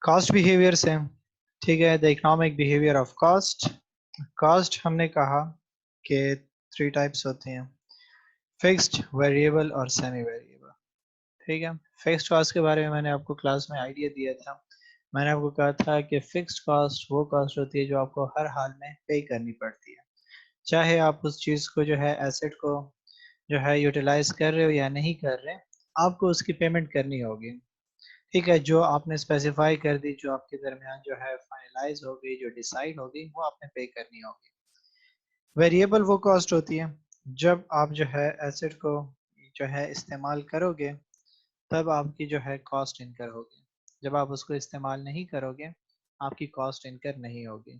Cost behaviour से, ठीक है, the economic behaviour of cost. Cost हमने कहा कि थ्री टाइप्स होती हैं, फिक्स्ड, वेरिएबल और सेमी वेरिएबल। ठीक है, फिक्स्ड कॉस्ट के बारे में मैंने आपको क्लास में आइडिया दिया था। मैंने आपको कहा था कि फिक्स्ड कॉस्ट वो कॉस्ट होती है जो आपको हर हाल में पे करनी पड़ती है, चाहे आप उस चीज़ को जो है एसेट को जो है यूटिलाइज कर रहे हो या नहीं कर रहे, आपको उसकी पेमेंट करनी होगी। ठीक है, जो आपने स्पेसिफाई कर दी, जो आपके दरमियान जो है फाइनलाइज हो गई, जो डिसाइड हो गई, वो आपने पे करनी होगी। वेरिएबल वो कॉस्ट होती है जब आप जो है एसेट को जो है इस्तेमाल करोगे तब आपकी जो है कॉस्ट इनकर होगी, जब आप उसको इस्तेमाल नहीं करोगे आपकी कॉस्ट इनकर नहीं होगी।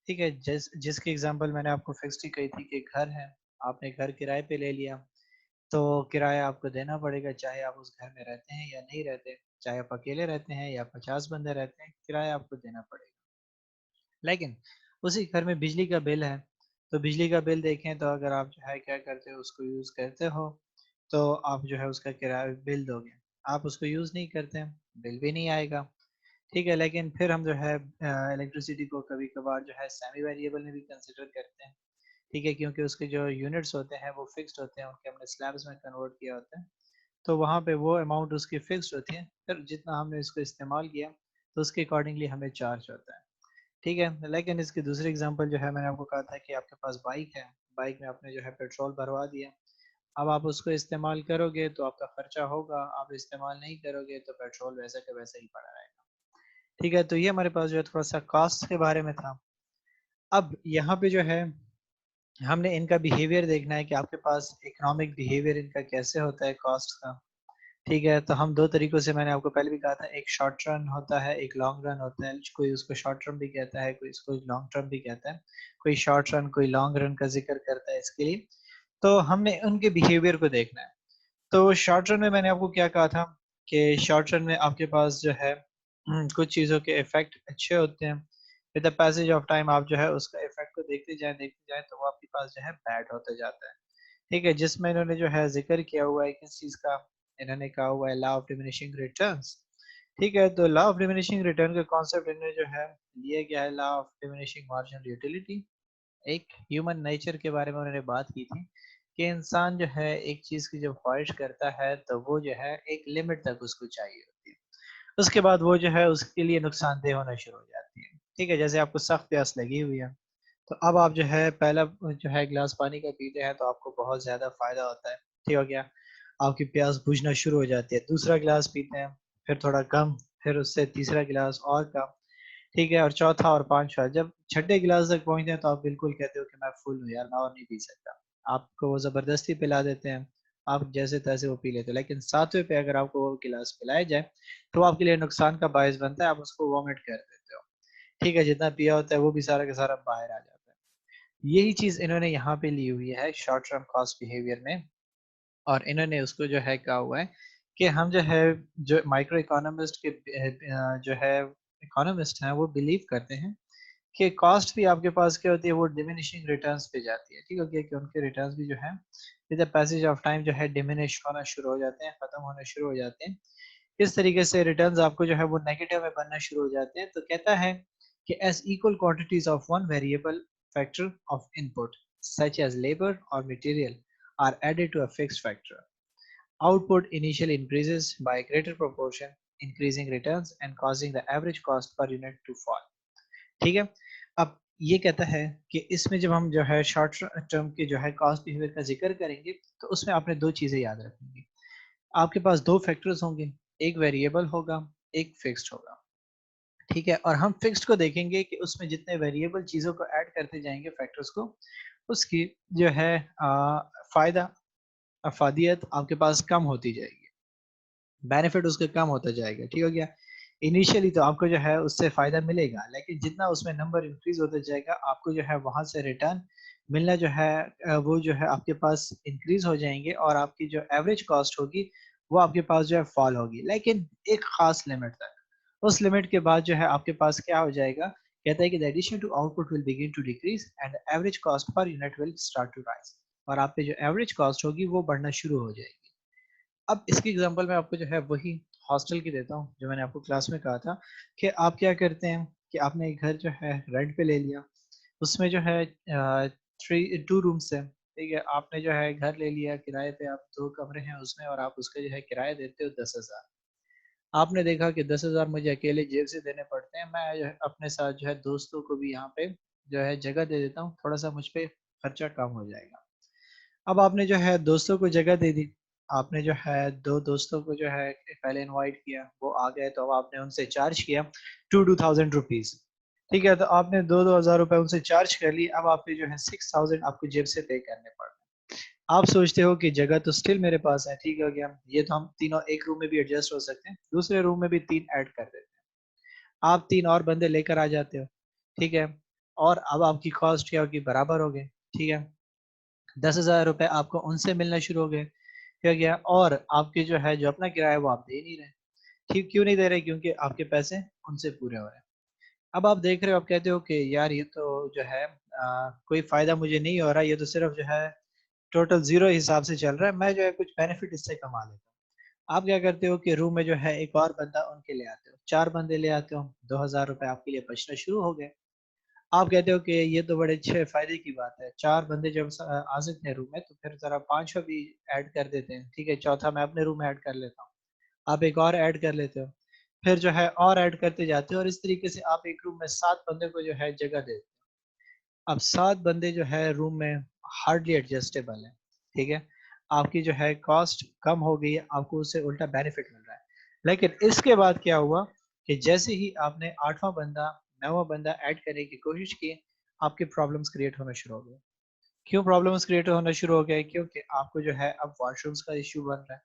ठीक है, जिसकी एग्जांपल मैंने आपको फिक्स्ड ही कही थी कि घर है, आपने घर किराए पे ले लिया, तो किराया आपको देना पड़ेगा, चाहे आप उस घर में रहते हैं या नहीं रहते, चाहे आप अकेले रहते हैं या 50 बंदे रहते हैं, किराया आपको देना पड़ेगा। लेकिन उसी घर में बिजली का बिल है, तो बिजली का बिल देखें तो अगर आप जो है क्या करते हो, उसको यूज़ करते हो, तो आप जो है उसका किराया बिल दोगे। आप उसको यूज़ नहीं करते, बिल भी नहीं आएगा। ठीक है, लेकिन फिर हम जो है इलेक्ट्रिसिटी को कभी कभार जो है सेमी वेरिएबल में भी कंसिडर करते हैं। ठीक है, क्योंकि उसके जो यूनिट्स होते हैं वो फिक्स्ड होते हैं, उनके हमने स्लैब्स में कन्वर्ट किया होता है, तो वहाँ पे वो अमाउंट उसकी फिक्स्ड होती है, फिर जितना हमने इसको इस्तेमाल किया तो उसके अकॉर्डिंगली हमें चार्ज होता है। ठीक है, लेकिन इसकी दूसरी एग्जांपल जो है मैंने आपको कहा था कि आपके पास बाइक है, बाइक में आपने जो है पेट्रोल भरवा दिया, अब आप उसको इस्तेमाल करोगे तो आपका खर्चा होगा, आप इस्तेमाल नहीं करोगे तो पेट्रोल वैसे के वैसे ही पड़ा रहेगा। ठीक है, तो ये हमारे पास जो है थोड़ा सा कॉस्ट के बारे में था। अब यहाँ पे जो है हमने इनका बिहेवियर देखना है कि आपके पास इकोनॉमिक बिहेवियर इनका कैसे होता है कॉस्ट का। ठीक है, तो हम दो तरीकों से, मैंने आपको पहले भी कहा था, एक शॉर्ट रन होता है, एक लॉन्ग रन होता है। कोई उसको शॉर्ट रन भी कहता है, कोई इसको लॉन्ग टर्म भी कहता है, कोई शॉर्ट रन कोई लॉन्ग रन का जिक्र करता है इसके लिए। तो हमने उनके बिहेवियर को देखना है। तो शॉर्ट रन में मैंने आपको क्या कहा था कि शॉर्ट रन में आपके पास जो है कुछ चीज़ों के इफेक्ट अच्छे होते हैं, with the passage of time आप जो है उसका इफेक्ट को देखते जाए तो वो आपके पास जो है बैड होते जाता है। ठीक है, जिसमें इन्होंने जो है जिक्र किया हुआ है किस चीज़ का, इन्होंने कहा हुआ है लॉ ऑफ डिमिनिशिंग रिटर्न्स। ठीक है, तो लॉ ऑफ डिमिनिशिंग रिटर्न का कॉन्सेप्ट इन्होंने जो है लिया गया है law of diminishing marginal utility. एक ह्यूमन नेचर के बारे में उन्होंने बात की थी कि इंसान जो है एक चीज़ की जब ख्वाहिश करता है तो वो जो है एक लिमिट तक उसको चाहिए होती है, उसके बाद वो जो है उसके लिए नुकसानदेह होना शुरू हो जाती है। ठीक है, जैसे आपको सख्त प्यास लगी हुई है, तो अब आप जो है पहला जो है गिलास पानी का पीते हैं तो आपको बहुत ज़्यादा फ़ायदा होता है। ठीक हो गया, आपकी प्यास बुझना शुरू हो जाती है, दूसरा गिलास पीते हैं, फिर थोड़ा कम, फिर उससे तीसरा गिलास और कम। ठीक है, और चौथा और पांचवा, जब छठे गिलास तक पहुंचते हैं तो आप बिल्कुल कहते हो कि मैं फुल हूँ यार, मैं और नहीं पी सकता। आपको वो जबरदस्ती पिला देते हैं, आप जैसे तैसे वो पी लेते हो, लेकिन सातवें पे अगर आपको वो गिलास पिलाया जाए तो वो आपके लिए नुकसान का बायस बनता है, आप उसको वॉमिट कर देते हो। ठीक है, जितना पिया होता है वो भी सारा का सारा बाहर आ जाता है। यही चीज इन्होंने यहाँ पे ली हुई है शॉर्ट टर्म कॉस्ट बिहेवियर में, और इन्होंने उसको जो है कहा हुआ है कि हम जो है, जो माइक्रो इकोनॉमिस्ट के जो है इकोनॉमिस्ट हैं वो बिलीव करते हैं कि कॉस्ट भी आपके पास क्या होती है, वो डिमिनिशिंग रिटर्न्स पे जाती है। ठीक है, कि उनके रिटर्न्स भी जो है with the passage of time जो है डिमिनिश होना शुरू हो जाते हैं, खत्म होना शुरू हो जाते हैं। इस तरीके से रिटर्न्स आपको जो है वो नेगेटिव में बनना शुरू हो जाते हैं। तो कहता है कि as equal quantities of one variable factor of input such as labour और material are added to a fixed factor, output initially increases by a greater proportion, increasing returns and causing the average cost per unit to fall। ठीक है, अब ये कहता है कि इसमें जब हम जो है शॉर्ट टर्म के जो है कॉस्ट बिहेवियर का जिक्र करेंगे तो उसमें आपने दो चीजें याद रखनी। आपके पास दो फैक्टर्स होंगे, एक वेरिएबल होगा, एक फिक्स्ड होगा। ठीक है, और हम फिक्स्ड को देखेंगे कि उसमें जितने वेरिएबल चीजों को ऐड करते जाएंगे फैक्टर्स को, उसकी जो है फायदा अफादियत आपके पास कम होती जाएगी, बेनिफिट उसका कम होता जाएगा। ठीक हो गया, इनिशियली तो आपको जो है उससे फायदा मिलेगा, लेकिन जितना उसमें नंबर इंक्रीज होता जाएगा आपको जो है वहां से रिटर्न मिलना जो है वो जो है आपके पास इंक्रीज हो जाएंगे, और आपकी जो एवरेज कॉस्ट होगी वो आपके पास जो है फॉल होगी, लेकिन एक खास लिमिट तक। उस लिमिट के बाद जो है आपके पास क्या हो जाएगा, कहता है कि the addition to output will begin to decrease and average cost per unit will start to rise, और आप पे जो एवरेज कॉस्ट होगी वो बढ़ना शुरू हो जाएगी। अब इसकी एग्जांपल मैं आपको जो है वही हॉस्टल की देता हूँ जो मैंने आपको क्लास में कहा था कि आप क्या करते हैं कि आपने एक घर जो है रेंट पे ले लिया, उसमें जो है 2 रूम्स है, ठीक है। आपने जो है घर ले लिया किराए पे, आप 2 कमरे हैं उसमें और आप उसका जो है किराया देते हो 10,000। आपने देखा कि 10,000 मुझे अकेले जेब से देने पड़ते हैं, मैं जो है अपने साथ जो है दोस्तों को भी यहाँ पे जो है जगह दे देता हूँ, थोड़ा सा मुझ पे खर्चा कम हो जाएगा। अब आपने जो है दोस्तों को जगह दे दी, आपने जो है 2 दोस्तों को जो है पहले इनवाइट किया, वो आ गए तो अब आपने उनसे चार्ज किया 2,000 रुपीज, ठीक है। तो आपने 2,000 रुपए उनसे चार्ज कर लिए, अब आपके जो है 6,000 आपको जेब से पे करने पड़ रहे हैं। आप सोचते हो कि जगह तो स्टिल मेरे पास है, ठीक हो गया, ये तो हम तीनों एक रूम में भी एडजस्ट हो सकते हैं, दूसरे रूम में भी 3 ऐड कर देते हैं। आप 3 और बंदे लेकर आ जाते हो, ठीक है। और अब आपकी कॉस्ट क्या होगी, बराबर हो गए, ठीक है। 10,000 रुपए आपको उनसे मिलना शुरू हो गए, क्या गया, और आपके जो है जो अपना किराया है वो आप दे नहीं रहे। ठीक क्यों नहीं दे रहे, क्योंकि आपके पैसे उनसे पूरे हो रहे हैं। अब आप देख रहे हो, आप कहते हो कि यार ये तो जो है कोई फायदा मुझे नहीं हो रहा, ये तो सिर्फ जो है टोटल जीरो हिसाब से चल रहा है, मैं जो है कुछ बेनिफिट इससे कमा लेता हूँ। आप क्या करते हो कि रूम में जो है एक और बंदा उनके ले आते हो, 4 बंदे ले आते हो, 2,000 रुपए आपके लिए बचना शुरू हो गए। आप कहते हो कि ये तो बड़े अच्छे फायदे की बात है, 4 बंदे जब आ सकते हैं रूम में तो फिर जरा 5वां भी ऐड कर देते हैं, ठीक है, चौथा मैं अपने रूम में ऐड कर लेता हूँ, आप एक और ऐड कर लेते हो, फिर जो है और ऐड करते जाते हो, और इस तरीके से आप एक रूम में 7 बंदे को जो है जगह देते हो। अब 7 बंदे जो है रूम में हार्डली एडजस्टेबल है, ठीक है। आपकी जो है कॉस्ट कम हो गई है, आपको उससे उल्टा बेनिफिट मिल रहा है। लेकिन इसके बाद क्या हुआ कि जैसे ही आपने 8वां बंदा 9वां बंदा ऐड करने की कोशिश की, आपके प्रॉब्लम्स क्रिएट होना शुरू हो गए। क्यों प्रॉब्लम्स क्रिएट होना शुरू हो गए, क्योंकि आपको जो है अब वॉशरूम्स का इश्यू बन रहा है,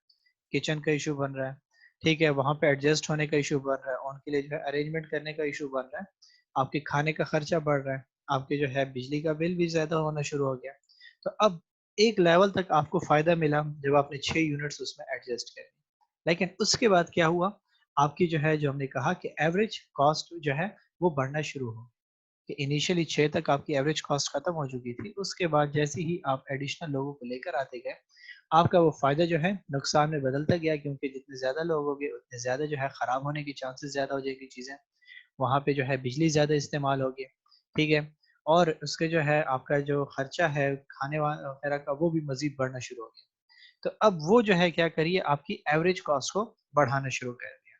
किचन का इशू बन रहा है, ठीक है, वहाँ पे एडजस्ट होने का इशू बन रहा है, उनके लिए जो है अरेंजमेंट करने का इशू बन रहा है, आपके खाने का खर्चा बढ़ रहा है, आपके जो है बिजली का बिल भी ज़्यादा होना शुरू हो गया। तो अब एक लेवल तक आपको फ़ायदा मिला जब आपने 6 यूनिट्स उसमें एडजस्ट कर ली। लेकिन उसके बाद क्या हुआ, आपकी जो है जो हमने कहा कि एवरेज कॉस्ट जो है वो बढ़ना शुरू हो, कि इनिशियली 6 तक आपकी एवरेज कॉस्ट खत्म हो चुकी थी, उसके बाद जैसे ही आप एडिशनल लोगों को लेकर आते गए, आपका वो फ़ायदा जो है नुकसान में बदलता गया, क्योंकि जितने ज़्यादा लोग होंगे उतने ज़्यादा जो है ख़राब होने की चांसेस ज़्यादा हो जाएगी चीज़ें, वहाँ पे जो है बिजली ज़्यादा इस्तेमाल होगी, ठीक है? और उसके जो है आपका जो खर्चा है खाने वा वगैरह का वो भी मज़ीद बढ़ना शुरू हो गया। तो अब वो जो है क्या करिए आपकी एवरेज कॉस्ट को बढ़ाना शुरू कर दिया,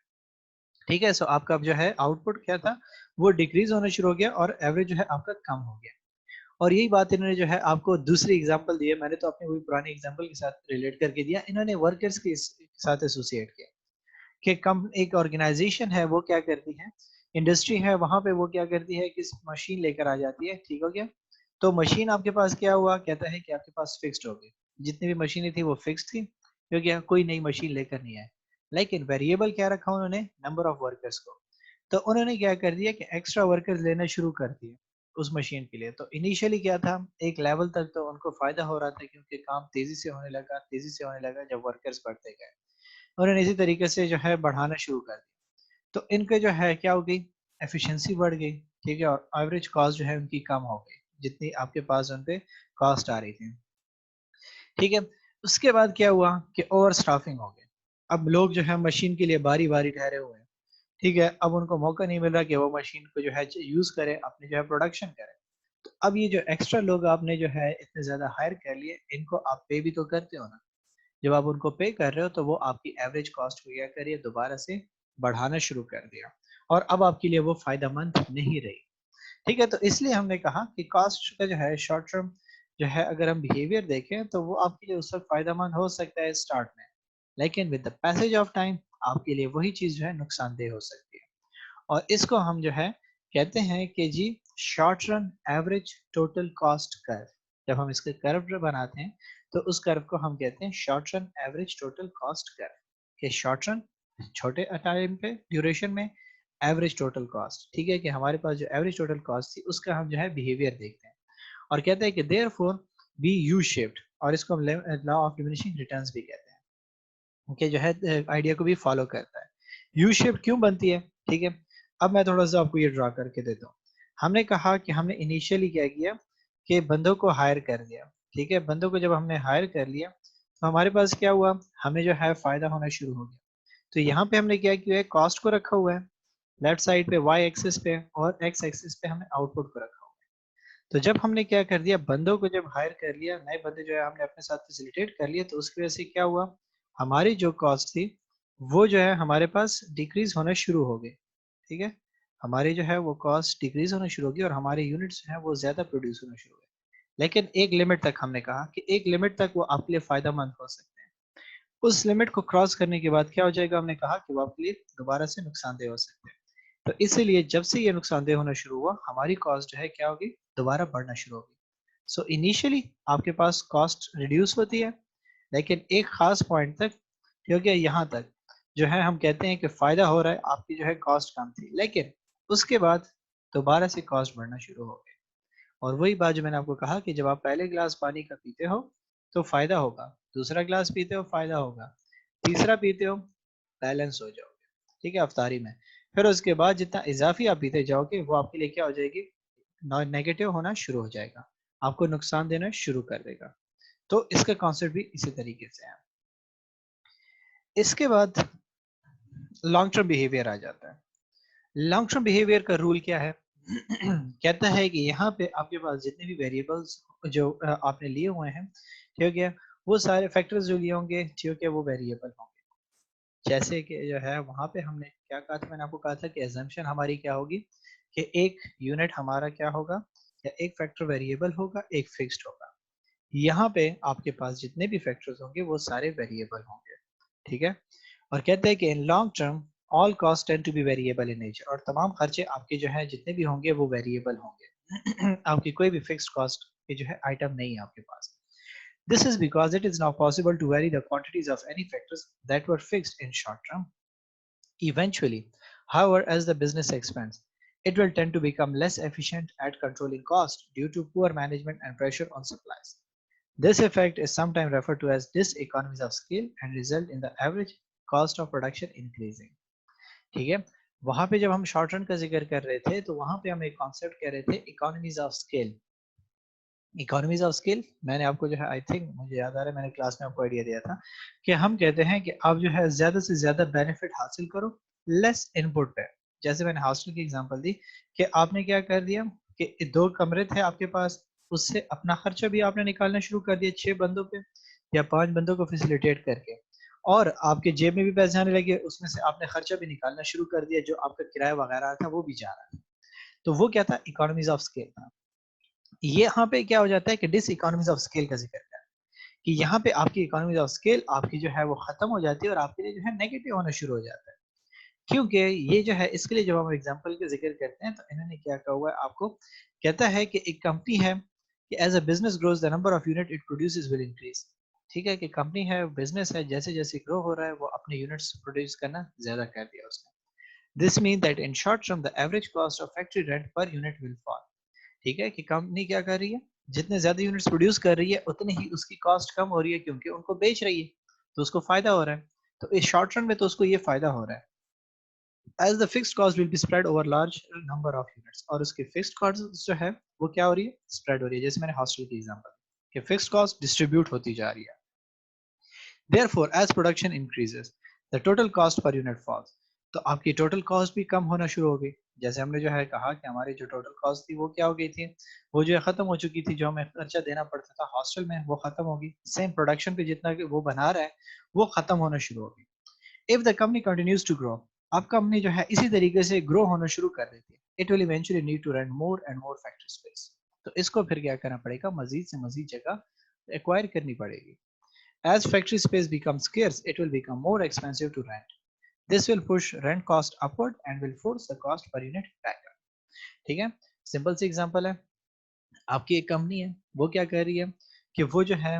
ठीक है? सो आपका अब जो है आउटपुट क्या था, वो डिक्रीज़ होना शुरू हो गया और एवरेज जो है आपका कम हो गया। और यही बात इन्होंने जो है आपको दूसरी एग्जांपल दी है, मैंने तो अपनी वही पुरानी एग्जांपल के साथ रिलेट करके दिया, इन्होंने वर्कर्स के साथ एसोसिएट किया कि कम एक ऑर्गेनाइजेशन है वो क्या करती है, इंडस्ट्री है वहां पे वो क्या करती है कि मशीन लेकर आ जाती है, ठीक हो गया। तो मशीन आपके पास क्या हुआ, कहता है कि आपके पास फिक्स्ड हो गई, जितनी भी मशीनें थी वो फिक्स्ड थी, हो गया, कोई नई मशीन लेकर नहीं आए। लेकिन वेरिएबल क्या रखा उन्होंने, नंबर ऑफ वर्कर्स को। तो उन्होंने क्या कर दिया कि एक्स्ट्रा वर्कर्स लेना शुरू कर दिए उस मशीन के लिए। तो इनिशियली क्या था, एक लेवल तक तो उनको फायदा हो रहा था क्योंकि काम तेजी से होने लगा, तेजी से होने लगा जब वर्कर्स बढ़ते गए। उन्होंने इसी तरीके से जो है बढ़ाना शुरू कर दिया। तो इनके जो है क्या हो गई, एफिशिएंसी बढ़ गई, ठीक है, और एवरेज कॉस्ट जो है उनकी कम हो गई, जितनी आपके पास उन पे कॉस्ट आ रही थी, ठीक है। उसके बाद क्या हुआ कि ओवर स्टाफिंग हो गई। अब लोग जो है मशीन के लिए बारी बारी ठहरे हुए हैं, ठीक है, अब उनको मौका नहीं मिल रहा कि वो मशीन को जो है यूज करें, अपने जो है प्रोडक्शन करें। तो अब ये जो एक्स्ट्रा लोग आपने जो है इतने ज्यादा हायर कर लिए, इनको आप पे भी तो करते हो ना। जब आप उनको पे कर रहे हो तो वो आपकी एवरेज कॉस्ट को क्या करिए दोबारा से बढ़ाना शुरू कर दिया, और अब आपके लिए वो फायदेमंद नहीं रही, ठीक है। तो इसलिए हमने कहा कि कॉस्ट का जो है शॉर्ट टर्म जो है अगर हम बिहेवियर देखें तो वो आपके लिए उस वक्त फायदेमंद हो सकता है स्टार्ट में, लेकिन with the passage of time आपके लिए वही चीज जो है नुकसानदेह हो सकती है। और इसको हम जो है कहते हैं कि जी short run average total cost curve. जब हम इसके कर्व बनाते हैं तो उस कर्व को हम कहते हैं short run average total cost curve, कि शॉर्ट रन छोटे टाइम पे ड्यूरेशन में एवरेज टोटल कॉस्ट, ठीक है, कि हमारे पास जो एवरेज टोटल कॉस्ट थी उसका हम जो है बिहेवियर देखते हैं और कहते हैं कि देयरफॉर बी यू शेप्ड, और इसको हम लॉ ऑफ डिमिनिशिंग रिटर्न्स भी कहते हैं, कि जो है आइडिया को भी फॉलो करता है। यू शेप क्यों बनती है, ठीक है। अब मैं थोड़ा सा आपको ये ड्रा करके देता हूँ। हमने कहा कि हमने इनिशियली क्या किया कि बंदों को हायर कर दिया, ठीक है, बंदों को जब हमने हायर कर लिया तो हमारे पास क्या हुआ, हमें जो है फायदा होना शुरू हो गया। तो यहाँ पे हमने क्या किया है, कॉस्ट को रखा हुआ है लेफ्ट साइड पे वाई एक्सिस पे, और एक्स एक्सिस पे हमने आउटपुट को रखा हुआ है। तो जब हमने क्या कर दिया, बंदों को जब हायर कर लिया, नए बंदे जो है हमने अपने साथ फैसिलिटेट कर लिए, तो उसकी वजह से क्या हुआ, हमारी जो कॉस्ट थी वो जो है हमारे पास डिक्रीज होना शुरू हो गई। ठीक है, हमारी जो है वो कॉस्ट डिक्रीज होना शुरू होगी और हमारे यूनिट्स जो है वो ज्यादा प्रोड्यूस होना शुरू हो गए। लेकिन एक लिमिट तक, हमने कहा कि एक लिमिट तक वो आपके लिए फायदेमंद हो सकते हैं। उस लिमिट को क्रॉस करने के बाद क्या हो जाएगा, हमने कहा कि वो आपके लिए दोबारा से नुकसानदेह हो सकते हैं। तो इसीलिए जब से ये नुकसानदेह होना शुरू हुआ, हमारी कॉस्ट जो है क्या होगी, दोबारा बढ़ना शुरू होगी। सो इनिशियली आपके पास कॉस्ट रिड्यूस होती है, लेकिन एक खास पॉइंट तक, क्योंकि यहाँ तक जो है हम कहते हैं कि फायदा हो रहा है, आपकी जो है कॉस्ट कम थी, लेकिन उसके बाद दोबारा से कॉस्ट बढ़ना शुरू हो गई। और वही बात जो मैंने आपको कहा कि जब आप पहले गिलास पानी का पीते हो तो फायदा होगा, दूसरा गिलास पीते हो फायदा होगा, तीसरा पीते हो बैलेंस हो जाओगे, ठीक है, अफ्तारी में। फिर उसके बाद जितना इजाफी आप पीते जाओगे वो आपके लिए क्या हो जाएगी, नेगेटिव होना शुरू हो जाएगा, आपको नुकसान देना शुरू कर देगा। तो इसका कॉन्सेप्ट भी इसी तरीके से है। इसके बाद लॉन्ग टर्म बिहेवियर आ जाता है। लॉन्ग टर्म बिहेवियर का रूल क्या है? कहता है कि यहाँ पे आपके पास जितने भी वेरिएबल्स जो आपने लिए हुए हैं, ठीक है, वो सारे फैक्टर्स जो लिए होंगे, ठीक है, वो वेरिएबल होंगे। जैसे कि जो है वहां पे हमने क्या कहा था, मैंने आपको कहा था कि एजम्पशन हमारी क्या होगी, कि एक यूनिट हमारा क्या होगा, या एक फैक्टर वेरिएबल होगा, एक फिक्स्ड होगा। यहाँ पे आपके पास जितने भी फैक्टर्स होंगे वो सारे वेरिएबल होंगे, ठीक है। और कहते हैं कि in long term all cost tend to be variable in nature, और तमाम खर्चे आपके जो है जितने भी होंगे वो वेरिएबल होंगे। आपकी कोई भी फिक्स्ड कॉस्ट के जो है आइटम नहीं है आपके पास। This is because it is now possible to vary the quantities of any factors that were fixed in short term. Eventually, however, as the business expands, it will tend to become less efficient at controlling cost due to poor management and pressure on supplies. This effect is sometimes referred to as diseconomies of scale and result in the average cost of production increasing. ठीक है, वहां पे जब हम short run का जिक्र कर रहे थे तो वहां पे हम एक कॉन्सेप्ट कह रहे थे, economies of scale. Economies of scale मैंने आपको जो है, आई थिंक मुझे याद आ रहा है, मैंने क्लास में आपको आइडिया दिया था कि हम कहते हैं कि आप जो है ज्यादा से ज्यादा बेनिफिट हासिल करो लेस इनपुट पे। जैसे मैंने हॉस्टल की एग्जांपल दी कि आपने क्या कर दिया कि 2 कमरे थे आपके पास, उससे अपना खर्चा भी आपने निकालना शुरू कर दिया 6 बंदों पे या 5 बंदों को फैसिलिटेट करके, और आपके जेब में भी पैसे जाने लगे, उसमें से आपने खर्चा भी निकालना शुरू कर दिया, जो आपका किराया वगैरह था वो भी जा रहा था। तो वो क्या था, इकोनॉमीज ऑफ स्केल था। ये यहाँ पे क्या हो जाता है कि डिस इकोनॉमीज ऑफ स्केल का जिक्र है, कि यहाँ पे आपकी इकोनॉमीज ऑफ स्केल आपकी जो है वो खत्म हो जाती है और आपके लिए जो है नेगेटिव होना शुरू हो जाता है। क्योंकि ये जो है, इसके लिए जब हम एग्जांपल का जिक्र करते हैं तो इन्होंने क्या कहा हुआ है आपको, कहता है कि एक कंपनी है कि as a business grows the number of unit it produces will increase. ठीक है, कि कंपनी है, बिजनेस है, जैसे जैसे ग्रो हो रहा है वो अपने यूनिट्स प्रोड्यूस करना ज्यादा कर दिया उसने। This mean that in short term the average cost of factory rent पर यूनिट विल फॉल। ठीक है, कि कंपनी क्या कर रही है, जितने ज्यादा यूनिट्स प्रोड्यूस कर रही है उतनी ही उसकी कॉस्ट कम हो रही है, क्योंकि उनको बेच रही है तो उसको फायदा हो रहा है। तो इस शॉर्ट रन में तो उसको ये फायदा हो रहा है, as the fixed cost will be spread over large number of units, और उसकी फिक्स्ड कॉस्ट जो है वो क्या हो रही है, स्प्रेड हो रही है। जैसे मैंने हॉस्टल की एग्जांपल कि फिक्स्ड कॉस्ट डिस्ट्रीब्यूट होती जा रही है। Therefore, as production increases, the total cost per unit falls. तो आपकी टोटल कॉस्ट भी कम होना शुरू हो गई। जैसे हमने जो है कहा कि हमारी जो टोटल कॉस्ट थी वो क्या हो गई थी, वो जो है खत्म हो चुकी थी, जो हमें खर्चा देना पड़ता था हॉस्टल में वो खत्म होगी, सेम प्रोडक्शन पे जितना वो बना रहा है वो खत्म होना शुरू होगी। If the company continues to grow, अब कंपनी जो है इसी तरीके से ग्रो होना शुरू कर देती है, it will eventually need to rent more and more factory space. तो इसको फिर क्या करना पड़ेगा, मजीद से मजीद जगह एक्वायर करनी पड़ेगी। As factory space becomes scarce, it will become more expensive to rent. This will push rent cost upward and will force the cost per unit back up. ठीक है, सिंपल सी एग्जांपल है, आपकी एक कंपनी है, वो क्या कर रही है कि वो जो है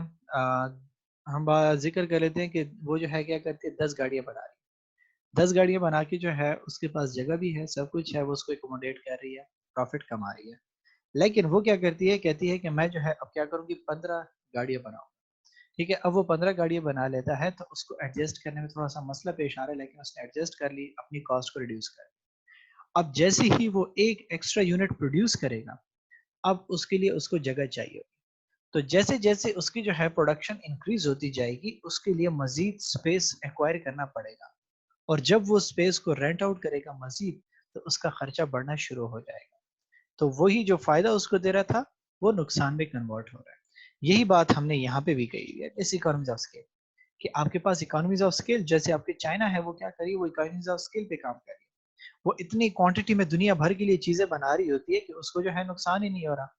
हम जिक्र कर लेते हैं कि वो जो है क्या करती है, 10 गाड़ियां बना रही है। 10 गाड़ियां बना के जो है उसके पास जगह भी है, सब कुछ है, वो उसको एकोमोडेट कर रही है, प्रॉफिट कमा रही है। लेकिन वो क्या करती है, कहती है कि मैं जो है अब क्या करूंगी, 15 गाड़ियां बनाऊं। ठीक है, अब वो 15 गाड़ियां बना लेता है तो उसको एडजस्ट करने में थोड़ा सा मसला पेश आ रहा है, लेकिन उसने एडजस्ट कर ली, अपनी कॉस्ट को रिड्यूस कर। अब जैसे ही वो एक एक्स्ट्रा यूनिट प्रोड्यूस करेगा, अब उसके लिए उसको जगह चाहिए, तो जैसे जैसे उसकी जो है प्रोडक्शन इंक्रीज होती जाएगी उसके लिए मजीद स्पेस एक्वायर करना पड़ेगा, और जब वो स्पेस को रेंट आउट करेगा मजीद, तो उसका खर्चा बढ़ना शुरू हो जाएगा। तो वही जो फायदा उसको दे रहा था वो नुकसान में कन्वर्ट हो रहा है। यही बात हमने यहाँ पे भी कही है इस इकोनॉमीज ऑफ स्केल, कि आपके पास इकोनॉमीज ऑफ स्केल जैसे आपके चाइना है वो क्या करिए, वो इकोनॉमीज ऑफ स्केल पे काम करिए। वो इतनी क्वांटिटी में दुनिया भर के लिए चीजें बना रही होती है कि उसको जो है नुकसान ही नहीं हो रहा।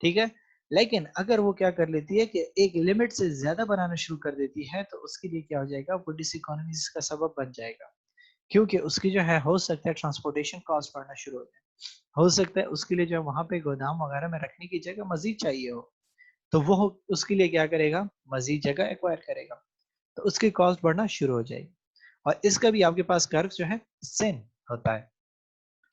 ठीक है। लेकिन अगर वो क्या कर लेती है कि एक लिमिट से ज्यादा बनाना शुरू कर देती है, तो उसके लिए क्या हो जाएगा, वो डिसइकोनॉमीज का सबब बन जाएगा। क्योंकि उसकी जो है हो सकता है ट्रांसपोर्टेशन कॉस्ट बढ़ना शुरू हो जाए, हो सकता है उसके लिए जो वहां पे गोदाम वगैरह में रखने की जगह मजीद चाहिए हो, तो वो उसके लिए क्या करेगा, मजीद जगह एक्वायर करेगा, तो उसकी कॉस्ट बढ़ना शुरू हो जाएगी। और इसका भी आपके पास कर्व जो है सेम होता है।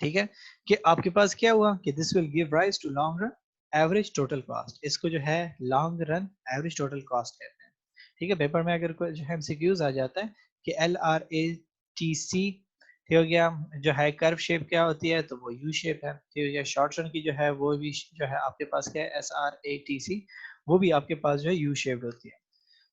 ठीक है, कि आपके पास क्या हुआ कि this will give rise to long run average total cost, इसको जो है long run average total cost कहते हैं। ठीक है, पेपर में अगर कोई जो है एमसीक्यूज आ जाता है कि LRATC, ठीक हो गया, जो है कर्व शेप क्या होती है, तो वो यू शेप है। ठीक हो गया, शॉर्ट रन की जो है वो भी जो है आपके पास क्या है, SRATC, वो भी आपके पास जो है यू शेप्ड होती है।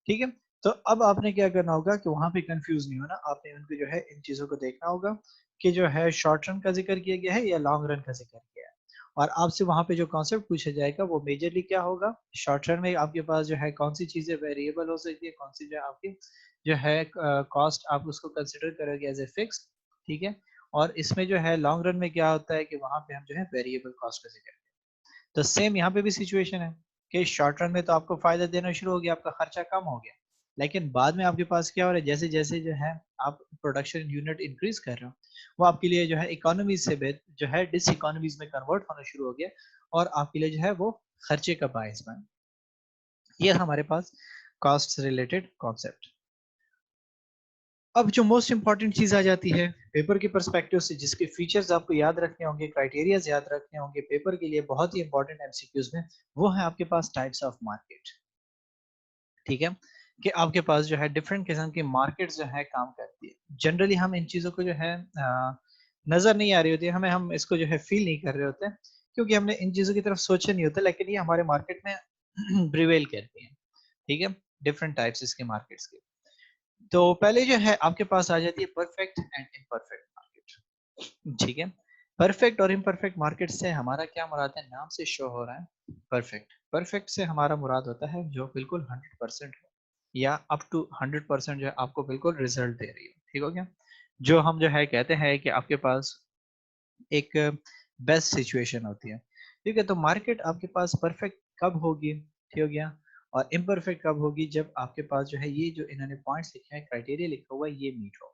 ठीक है। तो अब आपने क्या करना होगा कि वहां पे कंफ्यूज नहीं होना, आपने उनको जो है इन चीजों को देखना होगा कि जो है शॉर्ट रन का जिक्र किया गया है या लॉन्ग रन का जिक्र किया है। और आपसे वहां पे जो कॉन्सेप्ट पूछा जाएगा वो मेजरली क्या होगा, शॉर्ट रन में आपके पास जो है कौन सी चीजें वेरिएबल हो सकती है, कौन सी जो है आपकी जो है कॉस्ट आप उसको कंसिडर करोगे एज ए फिक्स। ठीक है। और इसमें जो है लॉन्ग रन में क्या होता है कि वहां पे हम जो है वेरिएबल कॉस्ट का जिक्र, तो सेम यहाँ पे भी सिचुएशन है कि शॉर्ट रन में तो आपको फायदा देना शुरू हो गया, आपका खर्चा कम हो गया, लेकिन बाद में आपके पास क्या हो रहा है, जैसे जैसे जो है आप प्रोडक्शन यूनिट इंक्रीज कर रहे हो, वो आपके लिए जो है इकोनॉमी से जो है डिस इकोनॉमीज में कन्वर्ट होना शुरू हो गया, और आपके लिए जो है वो खर्चे का बायस बन। ये हमारे पास कॉस्ट से रिलेटेड कॉन्सेप्ट। अब जो मोस्ट इंपॉर्टेंट चीज आ जाती है पेपर के परस्पेक्टिव से, जिसके फीचर्स आपको याद रखने होंगे, क्राइटेरियाज याद रखने होंगे पेपर के लिए बहुत ही इंपॉर्टेंट एमसीक्यूज में, वो है आपके पास टाइप्स ऑफ मार्केट। ठीक है, कि आपके पास जो है डिफरेंट किस्म की मार्केट्स जो है काम करती है। जनरली हम इन चीजों को जो है नजर नहीं आ रही होती है हमें, हम इसको जो है फील नहीं कर रहे होते क्योंकि हमने इन चीजों की तरफ सोचा नहीं होता, लेकिन ये हमारे मार्केट में प्रिवेल करती है। ठीक है, डिफरेंट टाइप्स इसके मार्केट्स के। तो पहले जो है आपके पास आ जाती है परफेक्ट एंड इम्परफेक्ट मार्केट। ठीक है, परफेक्ट और इम्परफेक्ट मार्केट से हमारा क्या मुराद है, नाम से शो हो रहा है परफेक्ट। परफेक्ट से हमारा मुराद होता है जो बिल्कुल 100% हो, या अप टू 100% जो है आपको बिल्कुल रिजल्ट दे रही हो। ठीक हो गया, जो हम जो है कहते हैं कि आपके पास एक बेस्ट सिचुएशन होती है। ठीक है, तो मार्केट आपके पास परफेक्ट कब होगी, ठीक हो गया, और इम्परफेक्ट कब होगी, जब आपके पास जो है ये जो इन्होंने पॉइंट्स लिखे हैं, क्राइटेरिया लिखा हुआ है, ये मीट हो।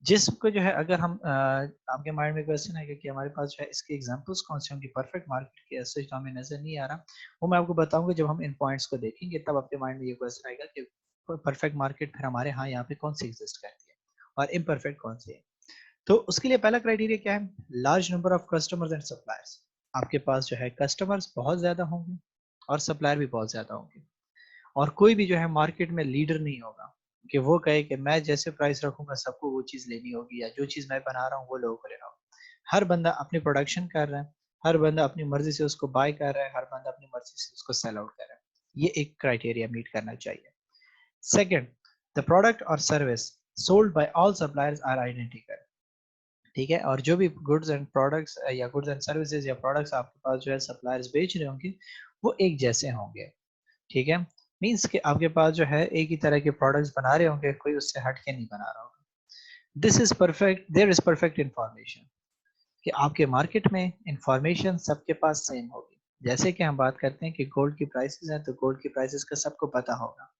जिसको जो है अगर हम आपके माइंड में क्वेश्चन है कि हमारे पास जो है इसके एग्जांपल्स कौन से होंगे परफेक्ट मार्केट के, ऐसे तो हमें नजर नहीं आ रहा, वो मैं आपको बताऊंगा जब हम इन पॉइंट्स को देखेंगे, तब आपके माइंड में ये क्वेश्चन आएगा कि परफेक्ट मार्केट फिर हमारे यहाँ यहाँ पे कौन सी एग्जिस्ट करती है और इम्परफेक्ट कौन सी है। तो उसके लिए पहला क्राइटेरिया क्या है, large number of customers and suppliers. आपके पास जो है कस्टमर्स बहुत ज्यादा होंगे और सप्लायर भी बहुत ज्यादा होंगे, और कोई भी जो है मार्केट में लीडर नहीं होगा कि वो कहे कि मैं जैसे प्राइस रखूंगा सबको वो चीज लेनी होगी, या जो चीज मैं बना रहा हूँ वो लोगों को लेना होगा। हर बंदा अपनी प्रोडक्शन कर रहा है, हर बंदा अपनी मर्जी से उसको बाय कर रहा है, हर बंदा अपनी मर्जी से उसको सेल आउट कर रहा है। ये एक क्राइटेरिया मीट करना चाहिए। सेकंड, द प्रोडक्ट और service sold by all suppliers are identical. ठीक है, और जो भी गुड्स एंड प्रोडक्ट्स या गुड्स एंड सर्विसेज या प्रोडक्ट्स आपके पास जो है सप्लायर्स बेच रहे होंगे, वो एक जैसे होंगे। ठीक है, मीन्स कि आपके पास जो है एक ही तरह के प्रोडक्ट्स बना रहे होंगे, कोई उससे हट के नहीं बना रहा होगा। This is perfect, there is perfect information, कि आपके मार्केट में इंफॉर्मेशन सबके पास सेम होगी। जैसे कि हम बात करते हैं कि गोल्ड की प्राइसेस हैं, तो गोल्ड की प्राइसेस का सबको पता होगा।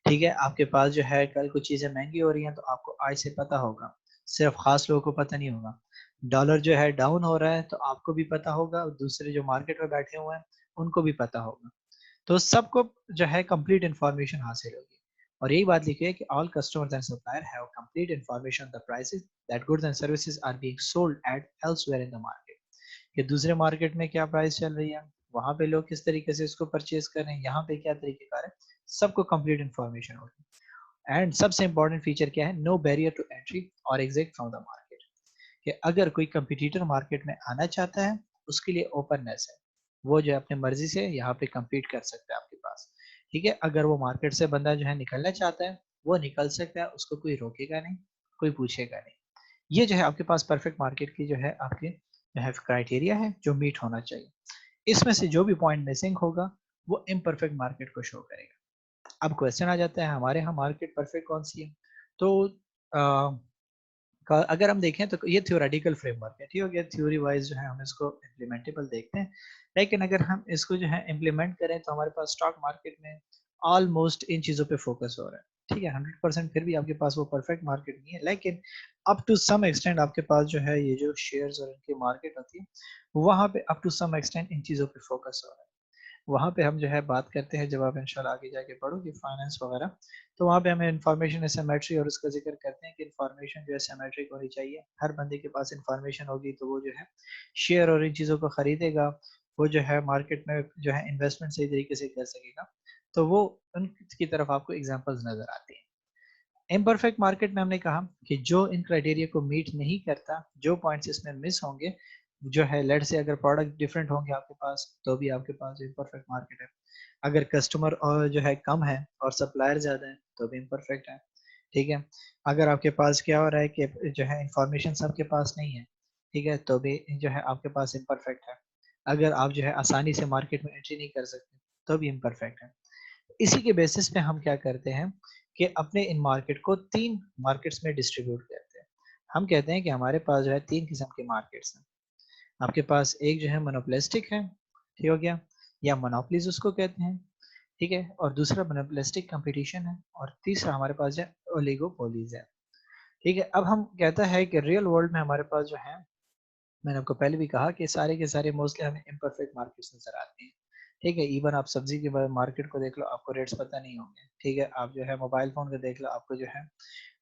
ठीक है, आपके पास जो है कल कुछ चीजें महंगी हो रही हैं तो आपको आज से पता होगा, सिर्फ खास लोगों को पता नहीं होगा। डॉलर जो है डाउन हो रहा है तो आपको भी पता होगा, दूसरे जो मार्केट में बैठे हुए हैं उनको भी पता होगा। तो सबको जो है कंप्लीट इन्फॉर्मेशन हासिल होगी। और यही बात लिखी है कि all customers and supplier have complete information the prices that goods and services are being sold at elsewhere in the market, कि दूसरे मार्केट में क्या प्राइस चल रही है, वहां पे लोग किस तरीके से इसको परचेज कर रहे हैं, यहाँ पे क्या तरीकेकार है, सबको कंप्लीट इन्फॉर्मेशन होगी। एंड सबसे इंपॉर्टेंट फीचर क्या है, नो बैरियर टू एंट्री और एग्जिट फ्रॉम द मार्केट, कि अगर कोई कंपटीटर मार्केट में आना चाहता है उसके लिए ओपननेस है। वो जो है अपने मर्जी से यहाँ पे compete कर सकता है आपके पास, ठीक है। अगर वो मार्केट से बंदा जो है निकलना चाहता है वो निकल सकता है, उसको कोई रोकेगा नहीं, कोई पूछेगा नहीं। ये जो है आपके पास परफेक्ट मार्केट की जो है आपके जो है क्राइटेरिया है जो मीट होना चाहिए। इसमें से जो भी पॉइंट मिसिंग होगा वो इम्परफेक्ट मार्केट को शो करेगा। अब क्वेश्चन आ जाता है हमारे यहाँ मार्केट परफेक्ट कौन सी है। तो अगर हम देखें तो ये थ्योरेटिकल फ्रेमवर्क है, ठीक हो गया। थ्योरी वाइज जो है हम इसको इम्प्लीमेंटेबल देखते हैं, लेकिन अगर हम इसको जो है इम्प्लीमेंट करें तो हमारे पास स्टॉक मार्केट में ऑलमोस्ट इन चीज़ों पे फोकस हो रहा है, ठीक है। 100% फिर भी आपके पास वो परफेक्ट मार्केट नहीं है, लेकिन अप टू सम एक्सटेंट आपके पास जो है ये जो शेयर्स और इनकी मार्केट होती है वहाँ पे अप टू सम एक्सटेंट इन चीज़ों पे फोकस हो रहा है। वहाँ पे हम जो है बात करते हैं, जब आप इंशाल्लाह आगे जाके पढ़ोगे फाइनेंस वगैरह, तो वहाँ पे हमें इन्फॉर्मेशन एसिमेट्री और उसका जिक्र करते हैं कि इन्फॉर्मेशन जो है सिमेट्रिक होनी चाहिए। हर बंदे के पास इन्फॉर्मेशन होगी तो वो जो है शेयर और इन चीज़ों को खरीदेगा, वो जो है मार्केट में जो है इन्वेस्टमेंट सही तरीके से कर सकेगा। तो वो उनकी तरफ आपको एग्जाम्पल्स नजर आती हैं। इम्परफेक्ट मार्केट में हमने कहा कि जो इन क्राइटेरिया को मीट नहीं करता, जो पॉइंट्स इसमें मिस होंगे, जो है लेट से अगर प्रोडक्ट डिफरेंट होंगे आपके पास तो भी आपके पास इम्परफेक्ट मार्केट है। अगर कस्टमर और जो है कम है और सप्लायर ज्यादा है तो भी इम्परफेक्ट है, ठीक है। अगर आपके पास क्या हो रहा है कि जो है इंफॉर्मेशन सबके पास नहीं है, ठीक है, तो भी जो है आपके पास इम्परफेक्ट है। अगर आप जो है आसानी से मार्केट में एंट्री नहीं कर सकते तो भी इम्परफेक्ट है। इसी के बेसिस पे हम क्या करते हैं कि अपने इन मार्केट को 3 मार्केट्स में डिस्ट्रीब्यूट करते हैं। हम कहते हैं कि हमारे पास जो है 3 किस्म के मार्केट्स हैं। आपके पास एक जो है मोनोपोलिस्टिक है, ठीक हो गया, या मोनोपोलीज उसको कहते हैं, ठीक है। और दूसरा मोनोपोलिस्टिक कंपटीशन है, और तीसरा हमारे पास जो है ओलिगोपोलीज है, ठीक है। अब हम कहता है कि रियल वर्ल्ड में हमारे पास जो है, मैंने आपको पहले भी कहा कि सारे के सारे मोस्टली हमें इम्परफेक्ट मार्केट्स नजर आते हैं, ठीक है। इवन आप सब्जी के मार्केट को देख लो, आपको रेट्स पता नहीं होंगे, ठीक है। आप जो है मोबाइल फोन का देख लो, आपको जो है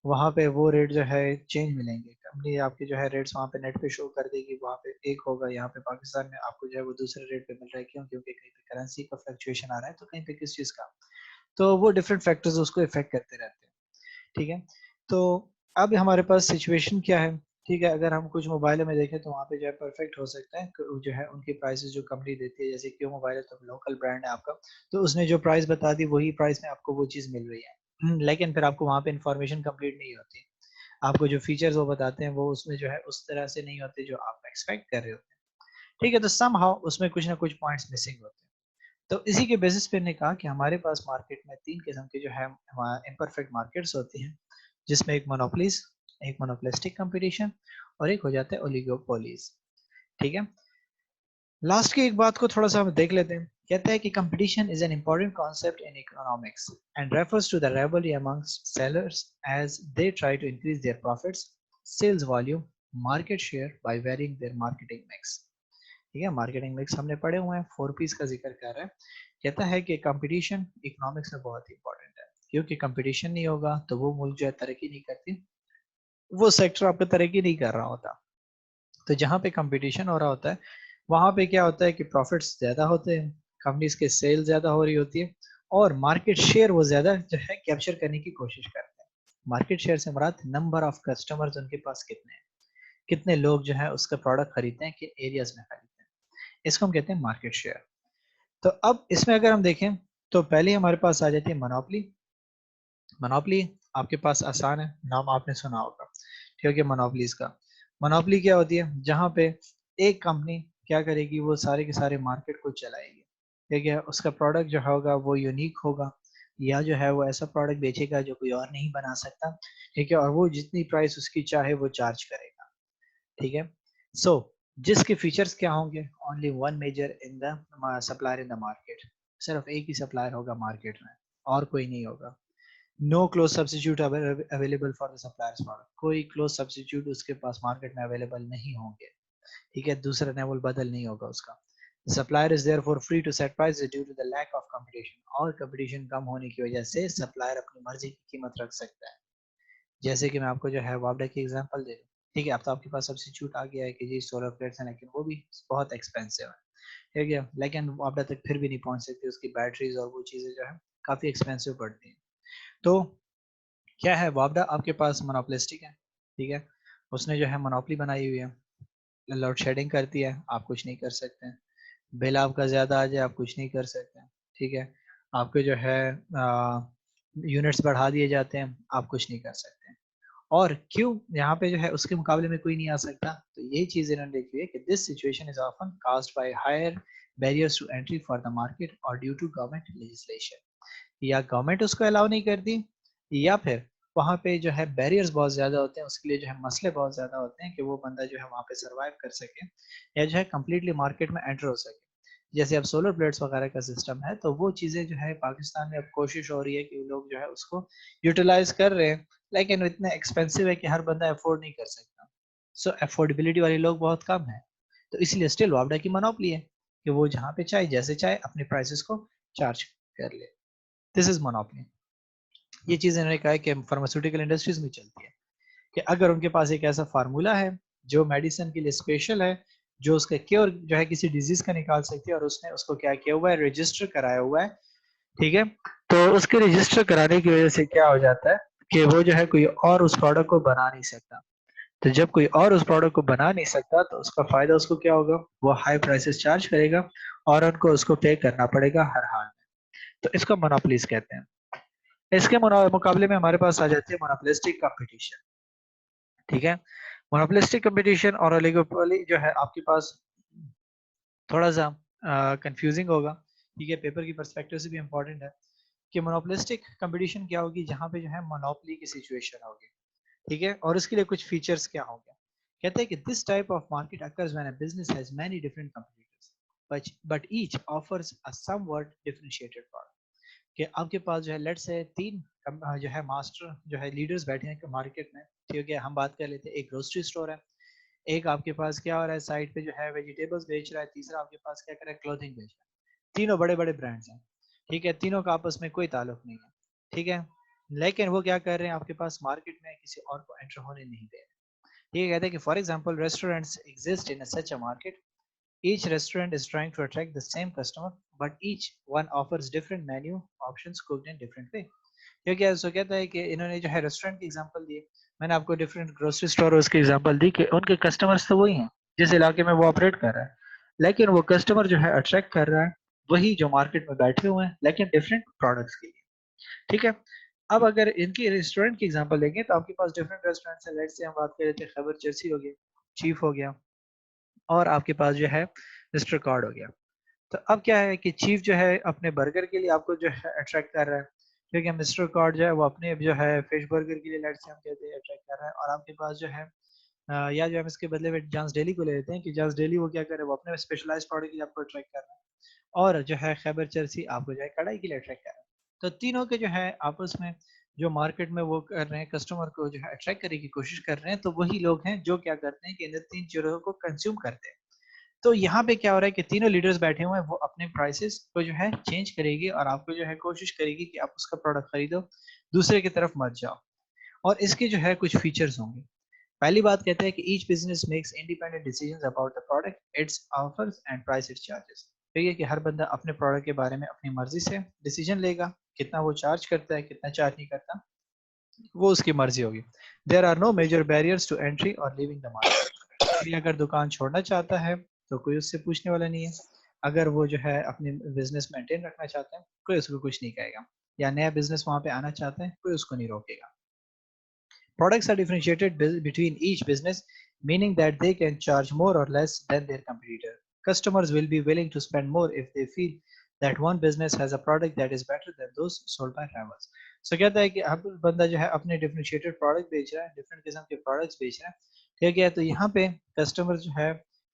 वहाँ पे वो रेट जो है चेंज मिलेंगे। कंपनी आपके जो है रेट्स वहाँ पे नेट पे शो कर देगी, वहाँ पे एक होगा, यहाँ पे पाकिस्तान में आपको जो है वो दूसरे रेट पे मिल रहा है। क्यों? क्योंकि कहीं पे करेंसी का फ्लक्चुएशन आ रहा है तो कहीं पे किस चीज़ का, तो वो डिफरेंट फैक्टर्स उसको इफेक्ट करते रहते हैं, ठीक है। तो अब हमारे पास सिचुएशन क्या है, ठीक है। अगर हम कुछ मोबाइलों में देखें तो वहाँ पे जो है परफेक्ट हो सकता है जो है उनकी प्राइसेस जो कंपनी देती है, जैसे क्यों मोबाइल है तो लोकल ब्रांड है आपका, तो उसने जो प्राइस बता दी वही प्राइस में आपको वो चीज़ मिल रही है। लेकिन फिर आपको वहाँ पे इन्फॉर्मेशन कंप्लीट नहीं होती, आपको जो फीचर्स वो बताते हैं वो उसमें जो है उस तरह से नहीं होते जो आप एक्सपेक्ट कर रहे होते हैं, ठीक है। तो समहाउ उसमें कुछ ना कुछ पॉइंट्स मिसिंग होते हैं। तो इसी के बेसिस पे ने कहा कि हमारे पास मार्केट में 3 किस्म के जो है इम्परफेक्ट मार्केट्स होती हैं, जिसमें एक मोनोपोलीज, एक मोनोपोलिस्टिक कंपटीशन, और एक हो जाता है ओलिगोपोलीज, ठीक है। लास्ट की एक बात को थोड़ा सा हम देख लेते हैं। कहता है कि competition is an important concept in economics and refers to the rivalry amongst sellers as they try to increase their profits, sales volume, market share by varying their marketing mix, ठीक है। मार्केटिंग मिक्स हमने पढ़े हुए हैं, 4 piece का जिक्र कर रहा है। कहता है कि कंपटीशन इकोनॉमिक्स में बहुत ही इंपॉर्टेंट है, क्योंकि कंपटीशन नहीं होगा तो वो मुल्क जो है तरक्की नहीं करती, वो सेक्टर आपका तरक्की नहीं कर रहा होता। तो जहाँ पे कंपटीशन हो रहा होता है वहाँ पे क्या होता है कि प्रॉफिट्स ज़्यादा होते हैं, कंपनीज के सेल ज़्यादा हो रही होती है, और मार्केट शेयर वो ज़्यादा जो है कैप्चर करने की कोशिश करते हैं। मार्केट शेयर से मुराद नंबर ऑफ कस्टमर्स उनके पास कितने हैं, कितने लोग जो है उसका प्रोडक्ट खरीदते हैं, किन एरियाज में खरीदते हैं, इसको हम कहते हैं मार्केट शेयर। तो अब इसमें अगर हम देखें तो पहले हमारे पास आ जाती है मोनोपली। मोनोपली आपके पास आसान है, नाम आपने सुना होगा, ठीक है, मोनोपलीज का। मोनोपली क्या होती है? जहाँ पे एक कंपनी क्या करेगी, वो सारे के सारे मार्केट को चलाएगी, ठीक है। उसका प्रोडक्ट जो होगा वो यूनिक होगा, या जो है वो ऐसा प्रोडक्ट बेचेगा जो कोई और नहीं बना सकता, ठीक है। और वो जितनी प्राइस उसकी चाहे वो चार्ज करेगा, ठीक है। सो जिसके फीचर्स क्या होंगे? Only one major in the supplier in the market, सिर्फ एक ही सप्लायर होगा मार्केट में, और कोई नहीं होगा। No close substitute available for the supplier's product, कोई क्लोज सब्सिट्यूट उसके पास मार्केट में अवेलेबल नहीं होंगे, ठीक है। दूसरा लेवल बदल नहीं होगा उसका। Supplier is there for free to set price due to the lack of competition, और कंपटीशन कम होने की वजह से सप्लायर अपनी मर्जी की कीमत रख सकता है। जैसे कि मैं आपको जो है वापडा की एग्जांपल दे दूं, ठीक है। अब तो आपके पास सब्सिट्यूट आ गया है कि जी सोलर प्लेट्स हैं, लेकिन वो भी बहुत एक्सपेंसिव है, ठीक है। लेकिन वापडा तक फिर भी नहीं पहुंच सकती, उसकी बैटरीज और वो चीज़ें जो है काफ़ी एक्सपेंसिव पड़ती हैं। तो क्या है, वापडा आपके पास मोनोपोलिस्टिक है, ठीक है। उसने जो है मोनोपोली बनाई हुई है, लोड शेडिंग करती है, आप कुछ नहीं कर सकते हैं। बिल आपका ज्यादा आ जाए आप कुछ नहीं कर सकते, ठीक है। आपके जो है यूनिट्स बढ़ा दिए जाते हैं, आप कुछ नहीं कर सकते। और क्यों यहाँ पे जो है उसके मुकाबले में कोई नहीं आ सकता, तो यही चीज इन्होंने लिखी है कि this situation is often caused by higher barriers to entry for the market और ड्यू टू गवर्नमेंट लेजिस्लेशन। या गवर्नमेंट उसको अलाउ नहीं करती, या फिर वहाँ पे जो है बैरियर्स बहुत ज्यादा होते हैं, उसके लिए जो है मसले बहुत ज्यादा होते हैं कि वो बंदा जो है वहाँ पे सरवाइव कर सके या जो है कम्प्लीटली मार्केट में एंटर हो सके। जैसे अब सोलर प्लेट्स वगैरह का सिस्टम है, तो वो चीजें जो है पाकिस्तान में अब कोशिश हो रही है कि लोग जो है उसको यूटिलाइज कर रहे हैं, लेकिन इतना एक्सपेंसिव है कि हर बंदा अफोर्ड नहीं कर सकता। सो अफोर्डेबिलिटी वाले लोग बहुत कम है, तो इसलिए स्टिल वापडा की मोनोपोली है कि वो जहाँ पे चाहे जैसे चाहे अपने प्राइसेस को चार्ज कर ले। This is monopoly. ये चीज इन्होंने कहा है कि फार्मास्यूटिकल इंडस्ट्रीज में चलती है कि अगर उनके पास एक ऐसा फार्मूला है जो मेडिसिन के लिए स्पेशल है, जो उसका क्योर जो है किसी डिजीज का निकाल सकती है, और उसने उसको क्या किया हुआ है, रजिस्टर कराया हुआ है, ठीक है। तो उसके रजिस्टर कराने की वजह से क्या हो जाता है कि वो जो है कोई और उस प्रोडक्ट को बना नहीं सकता। तो जब कोई और उस प्रोडक्ट को बना नहीं सकता तो उसका फायदा उसको क्या होगा, वो हाई प्राइसेस चार्ज करेगा और उनको उसको पे करना पड़ेगा हर हाल में। तो इसको मोनोपोलीज कहते हैं। इसके मुकाबले में हमारे पास आ जाती है मोनोपोलिस्टिक कंपटीशन, ठीक है। मोनोपोलिस्टिक कंपटीशन और ओलिगोपोली जो है आपके पास थोड़ा सा कंफ्यूजिंग होगा, ठीक है, पेपर की पर्सपेक्टिव से भी इंपॉर्टेंट है कि मोनोपोलिस्टिक कंपटीशन क्या होगी, जहां पे जो है मोनोपोली की सिचुएशन होगी, ठीक है। और उसके लिए कुछ फीचर्स क्या होंगे, कहते हैं कि this type of market occurs when a business has many different competitors but each offers a somewhat differentiated product. कि आपके पास जो है लेट्स से तीन जो है मास्टर जो है लीडर्स बैठे हैं मार्केट में, ठीक है। हम बात कर लेते हैं, एक ग्रोसरी स्टोर है, एक आपके पास क्या हो रहा है साइड पे जो है वेजिटेबल्स बेच रहा है, तीसरा आपके पास क्या कर रहा है, क्लोथिंग बेच रहा है। तीनों बड़े बड़े ब्रांड्स हैं, ठीक है, तीनों का आपस में कोई ताल्लुक नहीं है, ठीक है। लेकिन वो क्या कर रहे हैं, आपके पास मार्केट में किसी और को एंटर होने नहीं दे रहे। ये कहते हैं कि for example restaurants exist in such a market, each restaurant is trying to attract the same customer but each one offers different menu options cooked in different way। क्योंकि ऐसा कहता है कि इन्होंने जो है रेस्टोरेंट की एग्जांपल दी, मैंने आपको डिफरेंट ग्रोसरी स्टोर उसकी एग्जांपल दी कि उनके कस्टमर्स तो वही हैं जिस इलाके में वो ऑपरेट कर रहा है, लेकिन वो कस्टमर जो है अट्रैक्ट कर रहा है वही जो मार्केट में बैठे हुए हैं लेकिन डिफरेंट प्रोडक्ट्स के लिए, ठीक है। अब अगर इनकी रेस्टोरेंट की एग्जांपल लेंगे तो आपके पास डिफरेंट रेस्टोरेंट्स हैं, लेट्स से हम बात कर रहे थे खैबर चर्सी हो गया, चीफ हो गया, और आपके पास जो है मिस्टर कॉर्ड हो गया। तो अब क्या है कि चीफ जो है अपने बर्गर के लिए आपको जो है अट्रैक्ट कर रहा है, क्योंकि मिस्टर कॉर्ड जो है वो अपने जो है फिश बर्गर के लिए लेट्स से हम कहते हैं अट्रैक्ट कर रहा है। और आपके पास जो है या जो हम इसके बदले में जॉन्स डेली को ले लेते हैं कि जॉन्स डेली वो क्या कर रहा है, वो अपने स्पेशलाइज्ड प्रोडक्ट के लिए आपको अट्रैक्ट कर रहा है, और जो है खैबर चर्सी आपको जो है कढ़ाई के लिए अट्रैक्ट कर रहा है। तो तीनों के जो है आपस में जो मार्केट में वो कर रहे हैं, कस्टमर को जो है अट्रैक्ट करने की कोशिश कर रहे हैं, तो वही लोग हैं जो क्या करते हैं कि इन तीन चीजों को कंज्यूम करते हैं। तो यहाँ पे क्या हो रहा है कि तीनों लीडर्स बैठे हुए हैं, वो अपने प्राइसेस को जो है चेंज करेगी और आपको जो है कोशिश करेगी कि आप उसका प्रोडक्ट खरीदो, दूसरे की तरफ मत जाओ। और इसके जो है कुछ फीचर्स होंगे। पहली बात कहते हैं कि each business makes independent decisions about the product it's offers and price it's charges. तो ये कि हर बंदा अपने प्रोडक्ट के बारे में अपनी मर्जी से डिसीजन लेगा, कितना वो चार्ज करता है कितना चार्ज नहीं करता, वो उसकी मर्जी होगी। There are no major barriers to entry और लिविंग द मार्केट। कोई अगर दुकान छोड़ना चाहता है तो कोई उससे पूछने वाला नहीं है, अगर वो जो है अपनी बिजनेस मेंटेन रखना चाहता है कोई उसको कुछ नहीं कहेगा, या नया बिजनेस वहां पे आना चाहता है कोई उसको नहीं रोकेगा। Products are differentiated between each business, meaning that they can charge more or less than their competitor. Customers will be willing to spend more if they feel that one business has a product that is better than those sold by rivals. So कहता है कि अब बंदा जो है अपने differentiated product बेच रहा है, different किस्म के products बेच रहा है, ठीक है। तो यहाँ पे कस्टमर जो है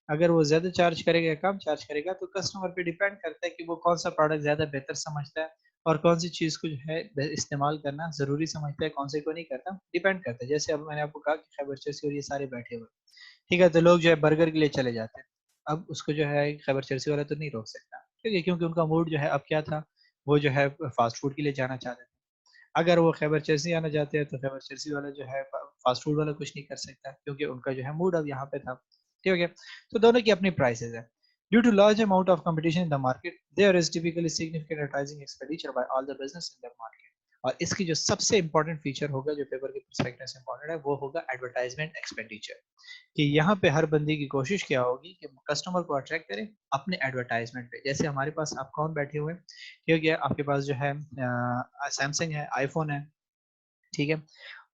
अगर वो ज्यादा चार्ज करेगा या कम चार्ज करेगा, तो कस्टमर पे डिपेंड करता है कि वो कौन सा प्रोडक्ट ज्यादा बेहतर समझता है और कौन सी चीज को जो है इस्तेमाल करना जरूरी समझता है, कौन से को नहीं करता, डिपेंड करता है। जैसे अब मैंने आपको कहा कि खैबर चर्सी और ये सारे बैठे हुए, ठीक है, तो लोग जो है बर्गर के लिए चले जाते हैं। अब उसको जो है खैबर चर्सी वाला तो नहीं रोक सकता, ठीक है, क्योंकि उनका मूड जो है अब क्या था, वो जो है फास्ट फूड के लिए जाना चाहते थे। अगर वो खैबर चर्सी आना चाहते हैं तो खैबर चर्सी वाला जो है फास्ट फूड वाला कुछ नहीं कर सकता, क्योंकि उनका जो है मूड अब यहाँ पे था, ठीक है। तो दोनों की अपनी प्राइसेस है। Due to large amount of competition in the market, there is typically significant advertising expenditure by all the business in the market. और इसकी जो सबसे इंपॉर्टेंट फीचर होगा जो पेपर के परस्पेक्टिव से इंपॉर्टेंट है वो होगा एडवर्टाइजमेंट एक्सपेंडिचर, कि यहाँ पे हर बंदे की कोशिश क्या होगी कि कस्टमर को अट्रैक्ट करे अपने एडवर्टाइजमेंट पे। जैसे हमारे पास आप कौन बैठे हुए हैं, ठीक है, आपके पास जो है सैमसंग है, आईफोन है, ठीक है,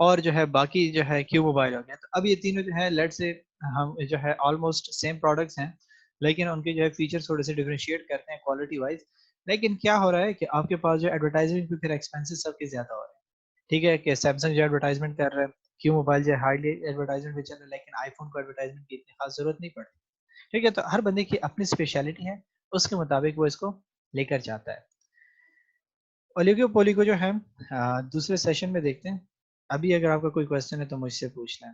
और जो है बाकी जो है क्यू मोबाइल हो गया। तो अब ये तीनों जो है लेट से हम जो है ऑलमोस्ट सेम प्रोडक्ट्स हैं, लेकिन उनके जो है फीचर्स थोड़े से डिफरेंशिएट करते हैं क्वालिटी वाइज। लेकिन क्या हो रहा है कि आपके पास जो एडवर्टाइजमेंट पे फिर एक्सपेंसेस सबके ज्यादा हो रहे हैं, ठीक है, कि सैमसंग जो एडवर्टाइजमेंट कर रहा है, क्यू मोबाइल जो है हाईली एडवर्टाइजमेंट भी चल रहा है, लेकिन आईफोन को एडवर्टाइजमेंट की इतनी खास जरूरत नहीं पड़ती, ठीक है। तो हर बंदे की अपनी स्पेशलिटी है, उसके मुताबिक वो इसको लेकर जाता है। ओलिगो पोलिगो जो है दूसरे सेशन में देखते हैं। अभी अगर आपका कोई क्वेश्चन है तो मुझसे पूछ लें।